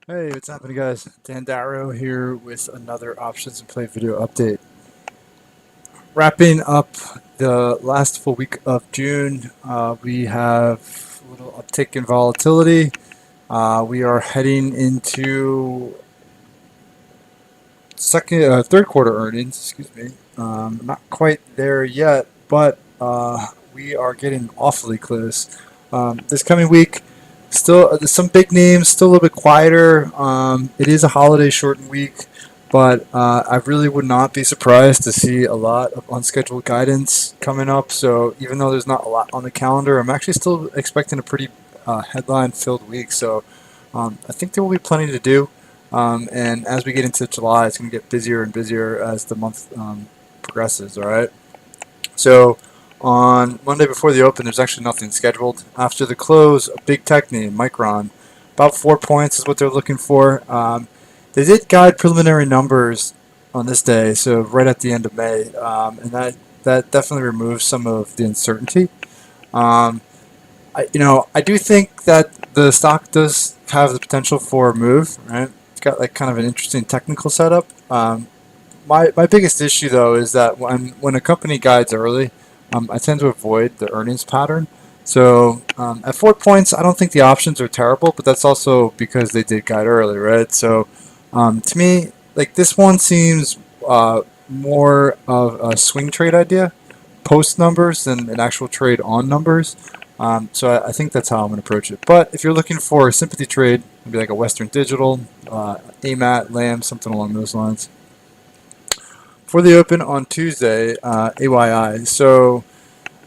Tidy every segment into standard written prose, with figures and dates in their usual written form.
Hey, what's happening, guys? Dan Darrow here with another Options and Play video update. Wrapping up the last full week of June, we have a little uptick in volatility. We are heading into third quarter earnings. Excuse me. Not quite there yet, but we are getting awfully close. This coming week, still there's some big names, still a little bit quieter. It is a holiday shortened week, but I really would not be surprised to see a lot of unscheduled guidance coming up. So even though there's not a lot on the calendar, I'm actually still expecting a pretty headline-filled week. So I think there will be plenty to do. And as we get into July, it's going to get busier and busier as the month progresses. All right. So on Monday before the open, there's actually nothing scheduled. After the close, a big tech name, Micron, about 4 points is what they're looking for. They did guide preliminary numbers on this day, so right at the end of May, and that definitely removes some of the uncertainty. Um, I do think that the stock does have the potential for a move. Right, it's got like kind of an interesting technical setup. My biggest issue though is that when a company guides early, I tend to avoid the earnings pattern. So at 4 points, I don't think the options are terrible, but that's also because they did guide early, right? So to me, like this one seems more of a swing trade idea, post numbers than an actual trade on numbers. So I think that's how I'm going to approach it. But if you're looking for a sympathy trade, maybe like a Western Digital, AMAT, Lamb, something along those lines. For the open on Tuesday, AYI. So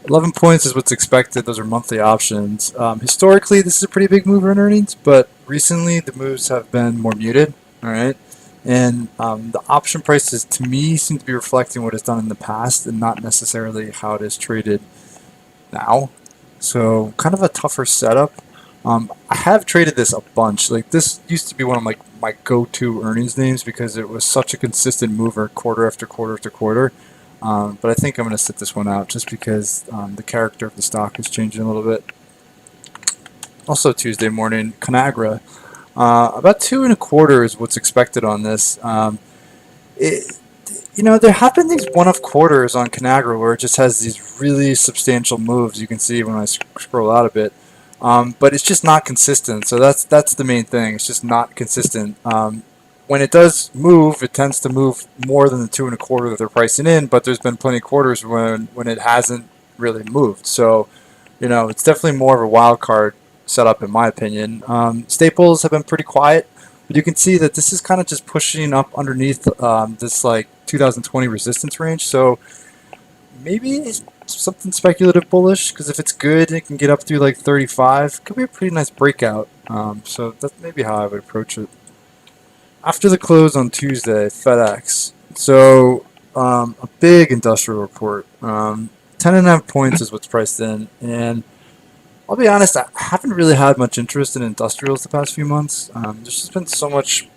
11 points is what's expected. Those are monthly options. Historically, this is a pretty big mover in earnings, but recently the moves have been more muted. All right. And the option prices, to me, seem to be reflecting what it's done in the past and not necessarily how it is traded now. So kind of a tougher setup. I have traded this a bunch. Like this used to be one of my go-to earnings names because it was such a consistent mover quarter after quarter after quarter. But I think I'm going to sit this one out just because the character of the stock is changing a little bit. Also Tuesday morning, Conagra. About 2.25 is what's expected on this. It, there have been these one-off quarters on Conagra where it just has these really substantial moves. You can see when I scroll out a bit, but it's just not consistent. So that's the main thing. It's just not consistent. When it does move, it tends to move more than the 2.25 that they're pricing in. But there's been plenty of quarters when it hasn't really moved. So it's definitely more of a wild card setup in my opinion. Staples have been pretty quiet. But you can see that this is kind of just pushing up underneath this like 2020 resistance range. So maybe it's something speculative bullish because if it's good, it can get up through like 35. Could be a pretty nice breakout. So that's maybe how I would approach it. After the close on Tuesday, FedEx. So a big industrial report. 10.5 points is what's priced in, and I'll be honest, I haven't really had much interest in industrials the past few months. There's just been so much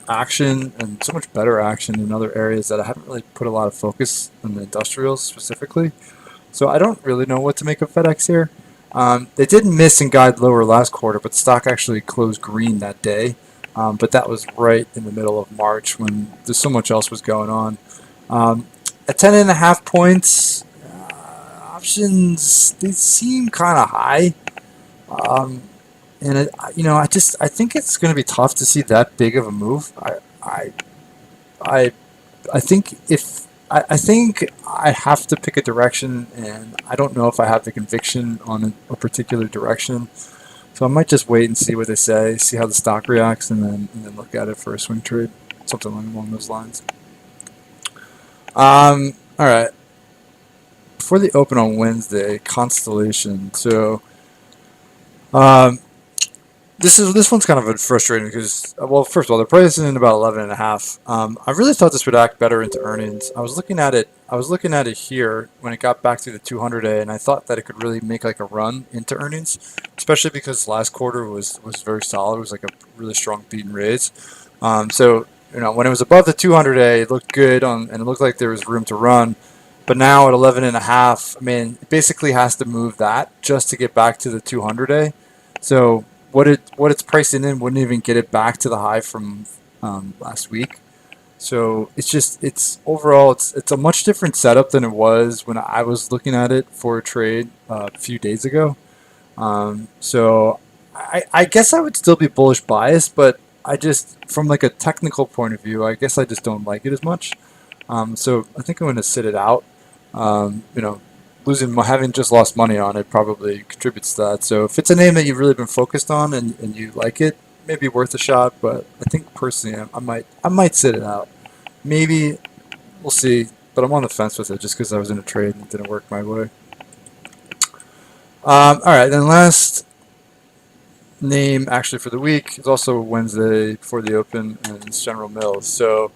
action and so much better action in other areas that I haven't really put a lot of focus on the industrials specifically. So I don't really know what to make of FedEx here. They did miss and guide lower last quarter, but stock actually closed green that day. But that was right in the middle of March when there's so much else was going on. At 10.5 points, options they seem kind of high. Um, and I think it's going to be tough to see that big of a move. I, I think I think I have to pick a direction, and I don't know if I have the conviction on a particular direction. So I might just wait and see what they say, see how the stock reacts, and then look at it for a swing trade, something along those lines. All right. Before the open on Wednesday, Constellation. So um, this one's kind of frustrating because well, first of all, the price is in about 11.5. I really thought this would act better into earnings. I was looking at it. I was looking at it here when it got back to the 200-day, and I thought that it could really make like a run into earnings, especially because last quarter was very solid. It was like a really strong beat and raise. So when it was above the 200-day, it looked good and it looked like there was room to run. But now at 11.5, I mean, it basically has to move that just to get back to the 200-day. So what it's pricing in wouldn't even get it back to the high from last week. So it's overall it's a much different setup than it was when I was looking at it for a trade a few days ago. So I guess I would still be bullish biased, but I just from like a technical point of view, I guess I just don't like it as much. So I think I'm going to sit it out. You know, having just lost money on it probably contributes to that. So if it's a name that you've really been focused on and you like it, maybe worth a shot. But I think personally, I might sit it out. Maybe we'll see. But I'm on the fence with it just because I was in a trade and it didn't work my way. All right, then last name actually for the week is also Wednesday before the open, and it's General Mills. So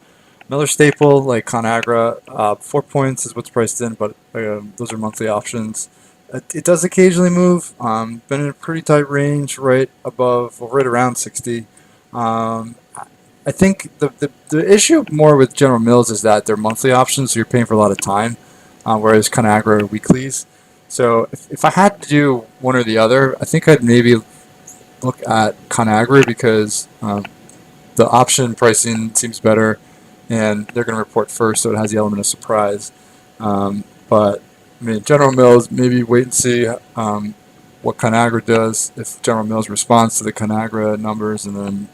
another staple like ConAgra, 4 points is what's priced in, but those are monthly options. It does occasionally move. Been in a pretty tight range, right above, well, right around 60. I think the issue more with General Mills is that they're monthly options, so you're paying for a lot of time, whereas ConAgra are weeklies. So if I had to do one or the other, I think I'd maybe look at ConAgra because the option pricing seems better, and they're going to report first, so it has the element of surprise. But I mean, General Mills, maybe wait and see what ConAgra does. If General Mills responds to the ConAgra numbers, and then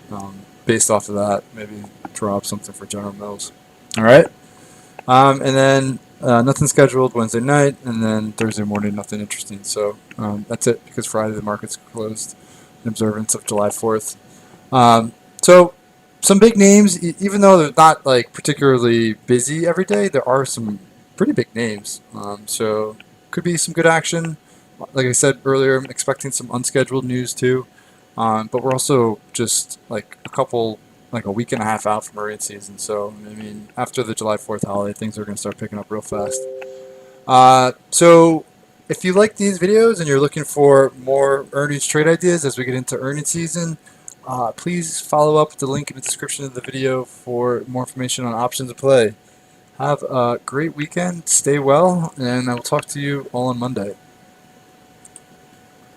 based off of that, maybe draw up something for General Mills. All right, and then nothing scheduled Wednesday night, and then Thursday morning, nothing interesting. So that's it because Friday the market's closed in observance of July 4th. So some big names, even though they're not like particularly busy every day, there are some pretty big names. So could be some good action. Like I said earlier, I'm expecting some unscheduled news too. But we're also just like a week and a half out from earnings season. So I mean, after the July 4th holiday, things are going to start picking up real fast. So if you like these videos and you're looking for more earnings trade ideas as we get into earnings season, please follow up with the link in the description of the video for more information on options to play. Have a great weekend, stay well, and I will talk to you all on Monday.